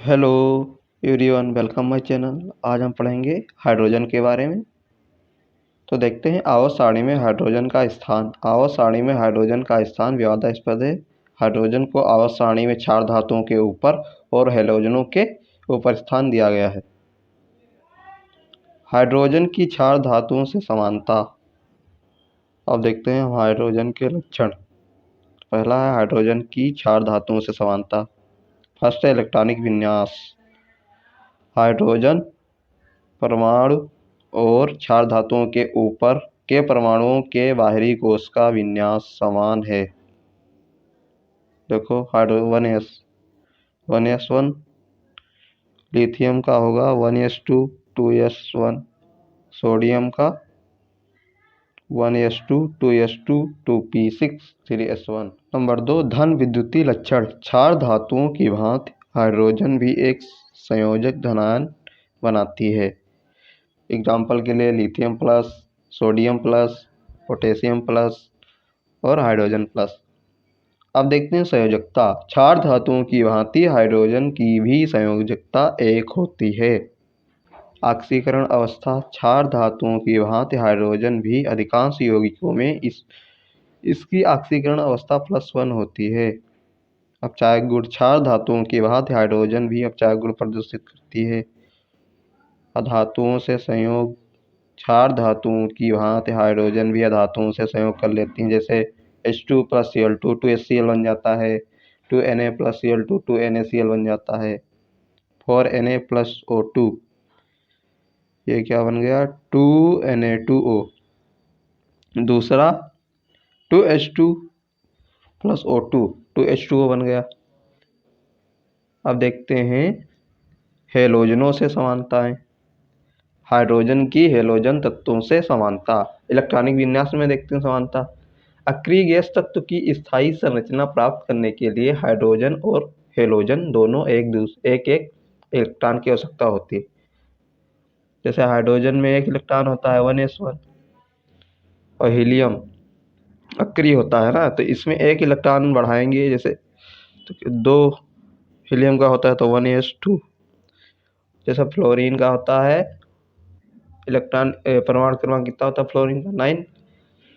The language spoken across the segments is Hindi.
Hello everyone, welcome my channel. आज हम पढ़ेंगे हाइड्रोजन के बारे में। तो देखते हैं आवर्त सारणी में हाइड्रोजन का स्थान। आवर्त सारणी में हाइड्रोजन का स्थान विवादास्पद है। हाइड्रोजन को आवर्त सारणी में 4 धातुओं के ऊपर और हैलोजनों के ऊपर स्थान दिया गया है। हाइड्रोजन की 4 धातुओं से समानता। अब देखते हैं हाइड्रोजन के लक्षण। पहला है हाइड्रोजन की 4 धातुओं से समानता। फर्स्ट है इलेक्ट्रॉनिक विन्यास। हाइड्रोजन परमाणु और 4 धातुओं के ऊपर के परमाणुओं के बाहरी कोश का विन्यास समान है। देखो हाइड्रो 1s1 लिथियम का होगा 1s2 2s1, सोडियम का 1s2 2s2 2p6 3s1। Number 2 धन विद्युतीय लक्षण। 4 धातुओं की भांति हाइड्रोजन भी एक संयोजक धनायन बनाती है। एग्जाम्पल के लिए lithium plus, sodium plus, potassium plus और हाइड्रोजन प्लस। अब देखते हैं संयोजकता। 4 धातुओं की भांति हाइड्रोजन की भी संयोजकता 1 होती है। ऑक्सीकरण अवस्था। 4 धातुओं की भांति हाइड्रोजन भी अधिकांश यौगिकों में इसकी ऑक्सीकरण अवस्था +1 होती है। अपचायक गुण। 4 धातुओं की भांति हाइड्रोजन भी अपचायक गुण प्रदर्शित करती है। अधातुओं से संयोग। 4 धातुओं की भांति हाइड्रोजन भी अधातुओं से संयोग कर लेती हैं। जैसे H2 + Cl2 2HCl बन जाता है। 2Na + Cl2 2NaCl बन जाता है। 4Na + O2 ये क्या बन गया 2Na2O। दूसरा 2H2 + O2 2H2O बन गया। अब देखते हैं हैलोजनों से समानताएं। हाइड्रोजन की हैलोजन तत्वों से समानता। इलेक्ट्रॉनिक विन्यास में देखते हैं समानता। अक्रिय गैस तत्व की स्थायी संरचना प्राप्त करने के लिए हाइड्रोजन और हैलोजन दोनों एक इलेक्ट्रॉन की आवश्यकता होती है। जैसे हाइड्रोजन में 1 इलेक्ट्रॉन होता है 1s1 और हीलियम अक्रिय होता है ना, तो इसमें 1 इलेक्ट्रॉन बढ़ाएंगे। जैसे तो 2 हीलियम का होता है तो 1s2। जैसा फ्लोरीन का होता है इलेक्ट्रॉन परमाणु क्रमांक कितना होता है फ्लोरीन का 9,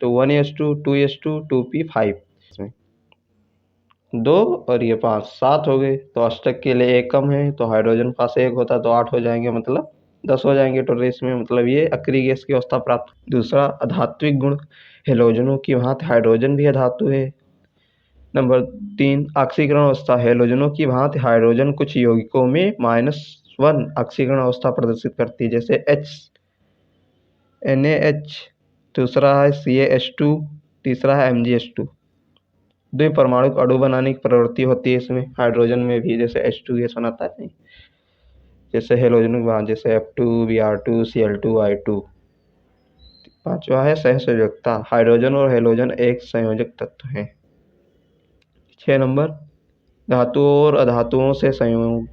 तो 1s2 2s2 2p5 इसमें 2 और ये 5 7 हो गए। तो अष्टक के लिए 1 कम है, तो हाइड्रोजन पास 1 होता तो 8 हो जाएंगे, मतलब 10 हो जाएंगे टोटल इसमें। मतलब ये अक्रिय गैस की अवस्था प्राप्त। दूसरा अधात्विक गुण। हैलोजनों की भांति हाइड्रोजन भी अधातु है। नंबर 3 ऑक्सीकरण अवस्था। हैलोजनों की भांति हाइड्रोजन कुछ यौगिकों में -1 ऑक्सीकरण अवस्था प्रदर्शित करती है। जैसे NaH, दूसरा है CaH2, तीसरा है MgH2। द्विपरमाणुक अणु बनाने की प्रवृत्ति होती है इसमें हाइड्रोजन में भी। जैसे H2 गैस बनाता है नहीं, जैसे हैलोजन के जैसे F2 Br2 Cl2 I2। पांचवा है सहसंयोजकता। हाइड्रोजन और हैलोजन एक संयोजक तत्व हैं। 6 नंबर धातुओं और अधातुओं से संयोग।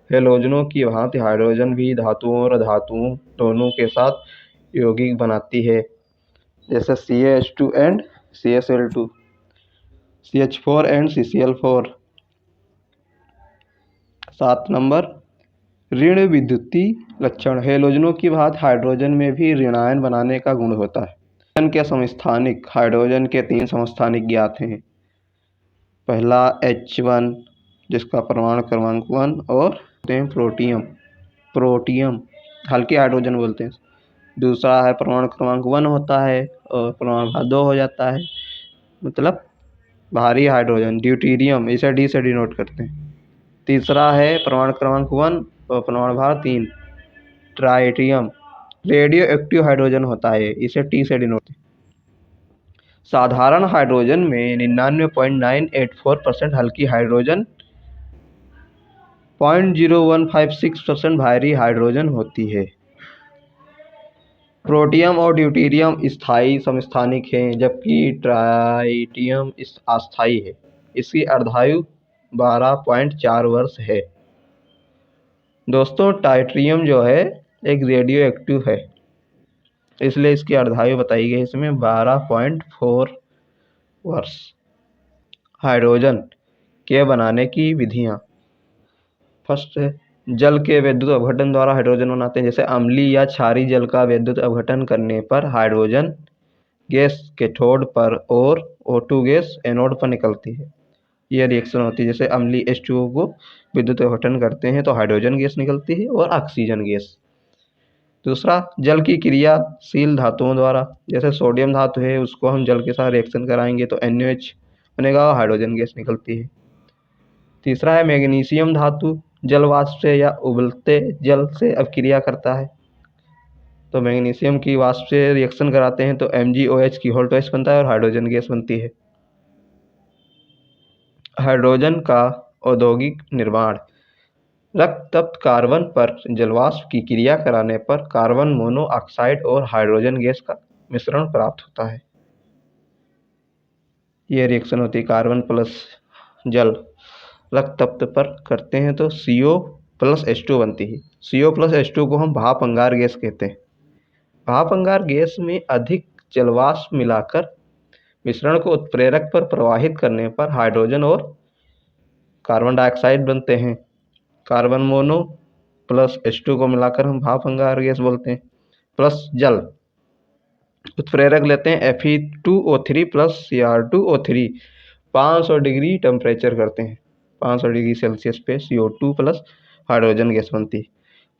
हैलोजनों की भांति हाइड्रोजन भी धातुओं और अधातुओं दोनों के साथ यौगिक बनाती है। जैसे CaH2 and CaCl2, CH4 and CCl4। 7 number ऋण विद्युतीय लक्षण। हैलोजनों की भांति हाइड्रोजन में भी ऋणायन बनाने का गुण होता है। हाइड्रोजन के समस्थानिक। हाइड्रोजन के 3 समस्थानिक ज्ञात हैं। पहला H1 जिसका परमाणु क्रमांक 1 और प्रोटियम हल्के हाइड्रोजन बोलते हैं। दूसरा है परमाणु क्रमांक 1 होता है और परमाणु भार 2 हो जाता है, मतलब भारी हाइड्रोजन ड्यूटेरियम, इसे D से डिनोट करते हैं। तीसरा है परमाणु क्रमांक 1 और परमाणु भार 3 ट्राइटियम, रेडियो एक्टिव हाइड्रोजन होता है, इसे T से डिनोट। साधारण हाइड्रोजन में 99.984% हल्की हाइड्रोजन, 0.0156% भारी हाइड्रोजन होती है। प्रोटियम और ड्यूटेरियम स्थायी समस्थानिक हैं, जबकि ट्राइटियम अस्थायी है। इसकी अर्धायु 12.4 वर्ष है। दोस्तों ट्राइटियम जो है एक रेडियो एक्टिव है, इसलिए इसकी अर्धायु बताई गई इसमें 12.4 वर्ष। हाइड्रोजन के बनाने की विधियाँ। फर्स्ट है, जल के विद्युत अपघटन द्वारा हाइड्रोजन बनाते हैं। जैसे अम्लीय या क्षारीय जल का विद्युत अपघटन करने पर हाइड्रोजन गैस कैथोड पर और O2 गैस एनोड पर निकलती है। यह रिएक्शन होती है। जैसे अम्लीय H2O को विद्युत अपघटन करते हैं तो हाइड्रोजन गैस निकलती है और ऑक्सीजन गैस। दूसरा, जल की क्रियाशील धातुओं द्वारा, जैसे सोडियम धातु है उसको हम जल के साथ रिएक्शन कराएंगे तो NaOH बनेगा और हाइड्रोजन गैस निकलती है। तीसरा है मैग्नीशियम धातु, जल वाष्प से या उबलते जल से अभिक्रिया करता है तो मैग्नीशियम की वाष्प से रिएक्शन कराते हैं तो MgOH की होल्टोएच बनता है और हाइड्रोजन गैस बनती है। हाइड्रोजन का औद्योगिक निर्माण, रक्त तप्त कार्बन पर जलवाष्प की क्रिया कराने पर कार्बन मोनोऑक्साइड और हाइड्रोजन गैस का मिश्रण प्राप्त होता है। यह रिएक्शन होती है। कार्बन प्लस जल रक्त तप्त पर करते हैं तो CO प्लस H2 बनती है। CO प्लस H2 को हम भाप अंगार गैस कहते हैं। भाप अंगार गैस में अधिक जलवाष्प मिलाकर मिश्रण को उत्प्रेरक पर प्रवाहित करने पर हाइड्रोजन और कार्बन डाइऑक्साइड बनते हैं। कार्बन मोनो प्लस H2 को मिलाकर हम भाप अंगार गैस बोलते हैं। प्लस जल उत्प्रेरक लेते हैं Fe2O3 plus Cr2O3, 500 degree temperature करते हैं, 500 डिग्री सेल्सियस पे CO2 प्लस हाइड्रोजन गैस बनती है।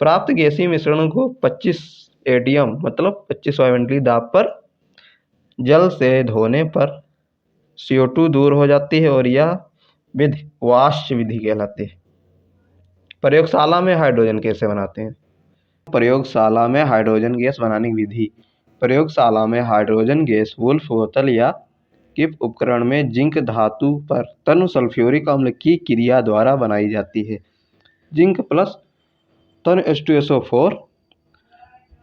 प्राप्त गैसीय मिश्रण को 25 ATM मतलब 25 वायुमंडलीय दाब पर जल से धोने पर CO2 दूर हो जाती है और यह विधि वाष्प विधि कहलाती है। प्रयोगशाला में हाइड्रोजन कैसे बनाते हैं? प्रयोगशाला में हाइड्रोजन गैस बनाने की विधि। प्रयोगशाला में हाइड्रोजन गैस वुल्फ बोतल या किप उपकरण में जिंक धातु पर तनु सल्फ्यूरिक अम्ल की क्रिया द्वारा बनाई जाती है। जिंक प्लस तनु H2SO4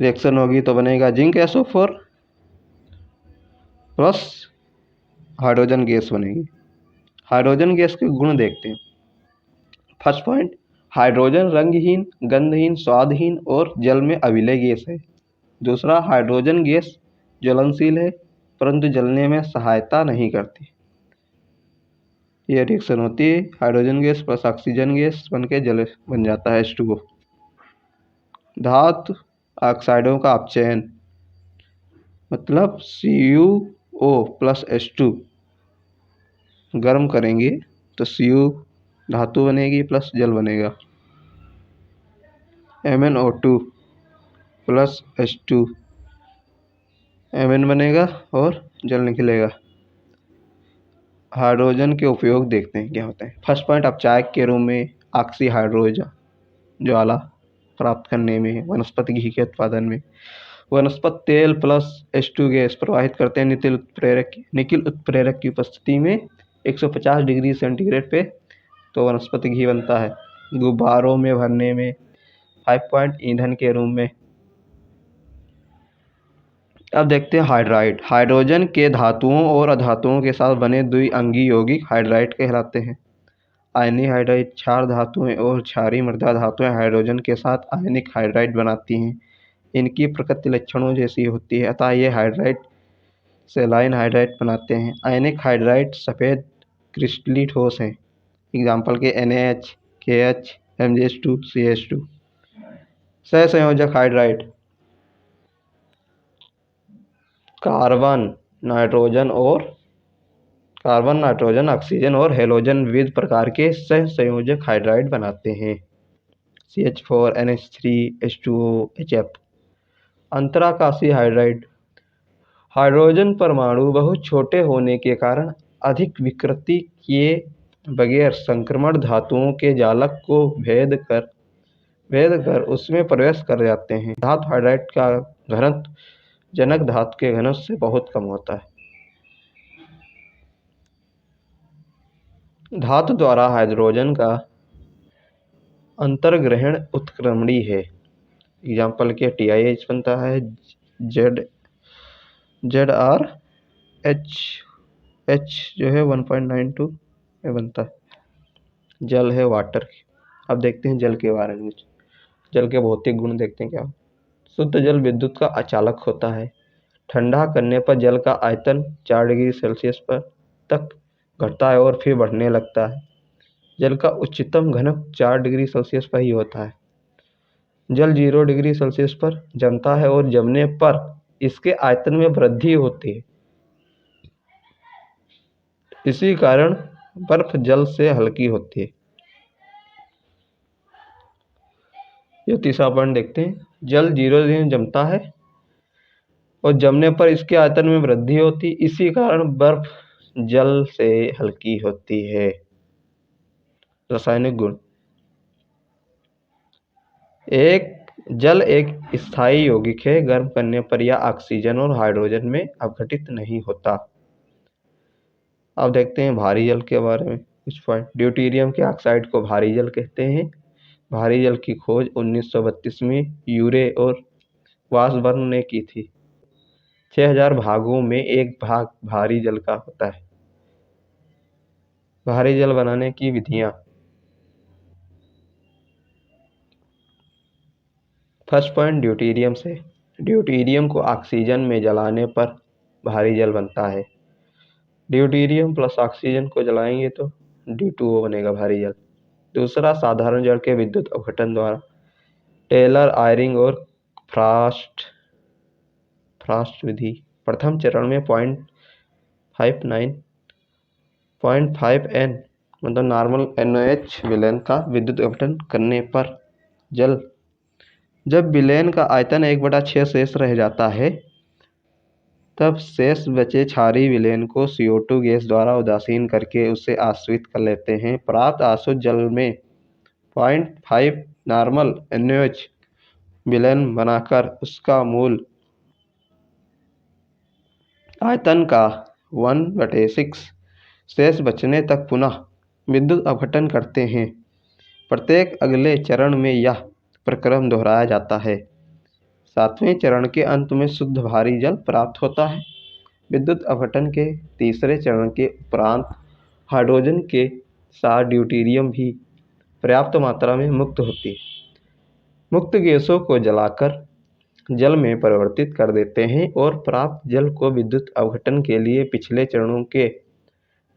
रिएक्शन होगी तो बनेगा zinc SO4 plus hydrogen gas बनेगी। हाइड्रोजन गैस के गुण देखते हैं। फर्स्ट पॉइंट, हाइड्रोजन रंगहीन, गंधहीन, स्वादहीन और जल में अविलय गैस है। दूसरा, हाइड्रोजन गैस ज्वलनशील है परंतु जलने में सहायता नहीं करती। यह रिएक्शन होती है, hydrogen gas plus oxygen gas बनके जल बन जाता है H2O। धातु ऑक्साइडों का अपचयन, मतलब CuO प्लस H2 गर्म करेंगे तो Cu धातु बनेगी प्लस जल बनेगा। MnO2 प्लस H2 Mn बनेगा और जल निकलेगा। हाइड्रोजन के उपयोग देखते हैं क्या होते हैं। फर्स्ट पॉइंट, अपचायक के रूप में ऑक्सीहाइड्रोजन ज्वाला प्राप्त करने में, वनस्पति घी के उत्पादन में, वनस्पति तेल प्लस H2 गैस प्रवाहित करते हैं निकिल उत्प्रेरक की उपस्थिति में 150 डिग्री सेंटीग्रेड पे तो वनस्पति घी बनता है। गुब्बारों में भरने में 5 पॉइंट ईंधन के रूप में। अब देखते हैं हाइड्राइड। हाइड्रोजन के धातुओं और अधातुओं के साथ बने द्विअंगी यौगिक हाइड्राइड कहलाते हैं। आयनीय हाइड्राइड क्षार धातुएं और क्षारीय मृदा धातुएं हाइड्रोजन के साथ आयनिक हाइड्राइड बनाती हैं। इनकी प्रकृति लक्षणों जैसी होती है, अतः ये हाइड्राइड सेलाइन हाइड्राइड बनाते हैं। आयनिक हाइड्राइड सफ़ेद क्रिस्टली ठोस हैं। एग्जाम्पल के NaH, KH, MgH2, CH2। सहसंयोजक हाइड्राइड कार्बन, नाइट्रोजन, ऑक्सीजन और हेलोजन विविध प्रकार के सहसंयोजक हाइड्राइड बनाते हैं। CH4, NH3, H2O, HF। अंतराकाशीय hydride, hydrogen परमाणु बहुत छोटे होने के कारण अधिक विकृति किए बगैर संक्रमण धातुओं के जालक को भेद कर उसमें प्रवेश कर जाते हैं। धातु हाइड्राइड का घनत्व जनक धातु के घनत्व से बहुत कम होता है। धातु द्वारा हाइड्रोजन का अंतर्ग्रहण उत्क्रमणीय है। एग्जाम्पल के TiH बनता है, ZrH जो है 1.92 में बनता है। जल है वाटर। अब देखते हैं जल के बारे में कुछ। जल के भौतिक गुण देखते हैं क्या। शुद्ध जल विद्युत का अचालक होता है। ठंडा करने पर जल का आयतन 4 डिग्री सेल्सियस पर तक घटता है और फिर बढ़ने लगता है। जल का उच्चतम घनत्व 4 डिग्री सेल्सियस पर ही होता है। जल 0 डिग्री सेल्सियस पर जमता है और जमने पर इसके आयतन में वृद्धि होती है। इसी कारण बर्फ जल से हल्की होती है। ये तीसरा पॉइंट देखते हैं। जल 0 डिग्री में जमता है और जमने पर इसके आयतन में वृद्धि होती, इसी कारण बर्फ जल से हल्की होती है। रासायनिक गुण। जल एक स्थायी यौगिक है, गर्म करने पर यह ऑक्सीजन और हाइड्रोजन में अपघटित नहीं होता। अब देखते हैं भारी जल के बारे में कुछ पॉइंट। ड्यूटेरियम के ऑक्साइड को भारी जल कहते हैं। भारी जल की खोज 1932 में यूरे और वासबर्न ने की थी। 6000 भागों में एक भाग भारी जल का होता है। भारी जल बनाने की विधियां। फर्स्ट पॉइंट ड्यूटेरियम से। ड्यूटेरियम को ऑक्सीजन में जलाने पर भारी जल बनता है। ड्यूटेरियम प्लस ऑक्सीजन को जलाएंगे तो D2O बनेगा भारी जल। दूसरा साधारण जल के विद्युत अपघटन द्वारा। टेलर, आयरिंग और फ्रॉस्ट विधि। प्रथम चरण में 0.5 N मतलब नॉर्मल NaOH विलयन का विद्युत अपघटन करने पर जब विलयन का आयतन 1/6 शेष रह जाता है, तब शेष बचे क्षारीय विलयन को CO2 गैस द्वारा उदासीन करके उसे आश्रित कर लेते हैं। प्राप्त आसुत जल में 0.5 नॉर्मल NaOH विलयन बनाकर उसका मूल आयतन का 1/6 शेष बचने तक पुनः विद्युत अपघटन करते हैं। प्रत्येक अगले चरण में यह प्रक्रम दोहराया जाता है। 7वें चरण के अंत में शुद्ध भारी जल प्राप्त होता है। विद्युत अपघटन के तीसरे चरण के उपरांत हाइड्रोजन के साथ ड्यूटेरियम भी पर्याप्त मात्रा में मुक्त होती है। मुक्त गैसों को जलाकर जल में परिवर्तित कर देते हैं और प्राप्त जल को विद्युत अपघटन के लिए पिछले चरणों के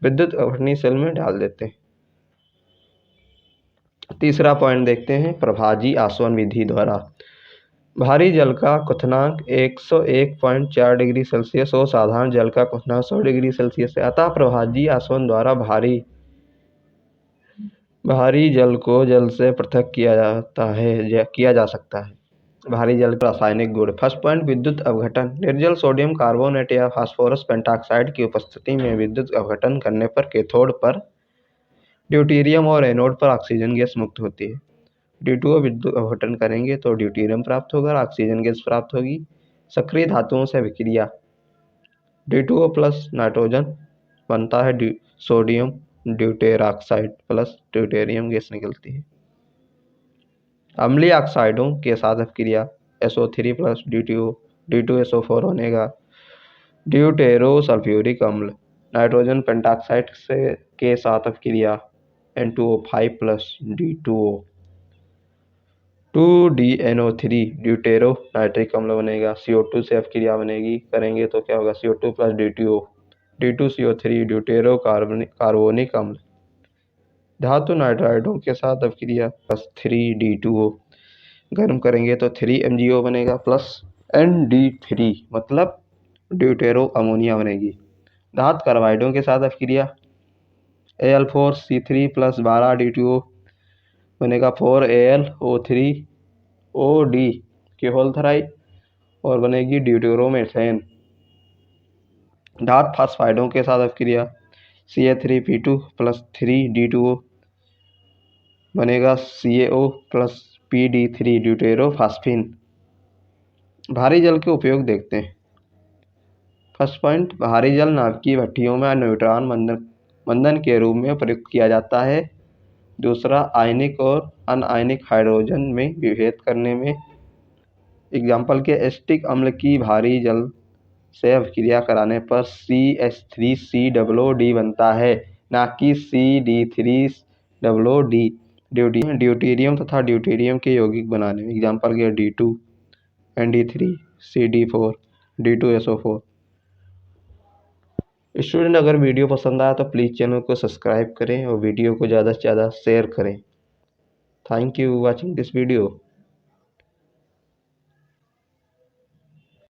विद्युत अपघटनी सेल में डाल देते हैं। तीसरा पॉइंट देखते हैं प्रभाजी आसवन विधि द्वारा। भारी जल का क्वथनांक 101.4 डिग्री सेल्सियस और साधारण जल का क्वथनांक 100 डिग्री सेल्सियस है। अतः प्रभाजी आसवन द्वारा भारी जल को जल से पृथक किया जा सकता है। भारी जल का रासायनिक गुण। फर्स्ट पॉइंट विद्युत अपघटन। निर्जल सोडियम कार्बोनेट या फास्फोरस पेंटॉक्साइड की उपस्थिति में विद्युत अपघटन करने पर कैथोड पर ड्यूटेरियम और एनोड पर ऑक्सीजन गैस मुक्त होती है। D2O विद्युत अपघटन करेंगे तो ड्यूटेरियम प्राप्त होगा, ऑक्सीजन गैस प्राप्त होगी। सक्रिय धातुओं से अभिक्रिया। D2O प्लस नाइट्रोजन बनता है सोडियम ड्यूटेरॉक्साइड प्लस ड्यूटेरियम गैस निकलती है। अम्लीय ऑक्साइडों के साथ अभिक्रिया। SO3 प्लस D2SO4 बनेगा ड्यूटेरो सल्फ्यूरिक अम्ल। नाइट्रोजन पेंटॉक्साइड के साथ अभिक्रिया N2O5 plus D2O 2DNO3 deutero nitric अम्ल बनेगा। CO2 से अभिक्रिया करेंगे तो क्या होगा CO2 plus D2CO3 deutero carbonic अम्ल। धातु नाइट्राइडों के साथ अभिक्रिया प्लस 3D2O गर्म करेंगे तो 3MgO बनेगा प्लस ND3 मतलब ड्यूटेरो अमोनिया बनेगी। धातु कार्बाइडों के साथ अभिक्रिया Al4C3 प्लस 12D2O बनेगा 4AlO3OD के होल्थराइड और बनेगी ड्यूटेरोमेथेन। धातु फास्फाइडों के साथ अभिक्रिया Ca3P2 प्लस 3D2O बनेगा CaO प्लस PD3 ड्यूटेरोफास्फिन। भारी जल के उपयोग देखते हैं। फर्स्ट पॉइंट भारी जल नाभिकीय भट्टियों में न्यूट्रॉन मंदन के रूप में प्रयुक्त किया जाता है। दूसरा आयनिक और अनआयनिक हाइड्रोजन में विभेद करने में। एग्जाम्पल के एसिटिक अम्ल की भारी जल से अभिक्रिया कराने पर CH3COOD बनता है, ना कि CD3OD। ड्यूटेरियम तथा ड्यूटेरियम के यौगिक बनाने में एग्जाम्पल के D2 ND3 CD4 D2SO4। Student अगर वीडियो पसंद आया तो प्लीज़ चैनल को सब्सक्राइब करें और वीडियो को ज़्यादा से ज़्यादा शेयर करें। Thank you watching this video.